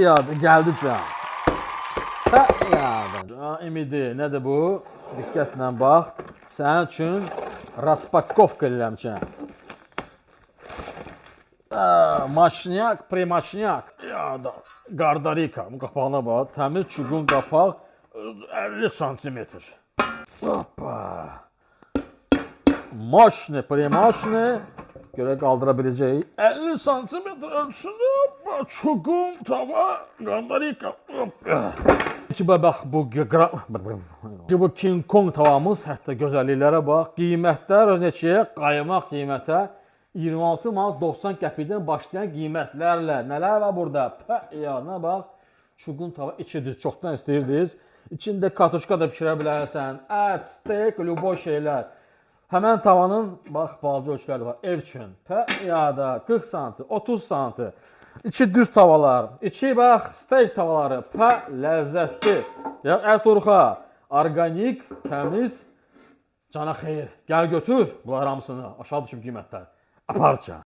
Yadı, gəldi can. Yadı. Emidi, nədir bu? Diqqətlə bax. Sənin üçün raspakovka eləmişəm. Maçnyak, premaçnyak. Yada. Qardarika. Bu qapağına bax. Təmiz çuqun qapaq 50 santimetr. Hoppa. Moşni, premaçni. Görə qaldıra biləcəyik. 50 santimetr ölçüsündə çuqun, tava, qardarika. Bax, bu King Kong tavamız, hətta gözəlliklərə bax. Qiymətlər öz neçəyə? Qaymaq qiymətə 26 manat 90 qəpikdən başlayan qiymətlərlə. Nələr var burada? Yana bax. Çuqun tava içidir, çoxdan istəyirdiniz. İçində kartuşka da pişirə bilərsən. Ət, steak, lüboy şeylər. Həmən tavanın, bax, balaca ölçüləri var. Ev üçün. Yada 40 santi, 30 santi. İçi düz tavalar. İçi, bax, steak tavaları. Ləzzətli. Ət urxa. Organik, təmiz. Cana xeyir. Gəl götür bunlar hamısını. Aşağı düşüb qiymətlər. Aparca.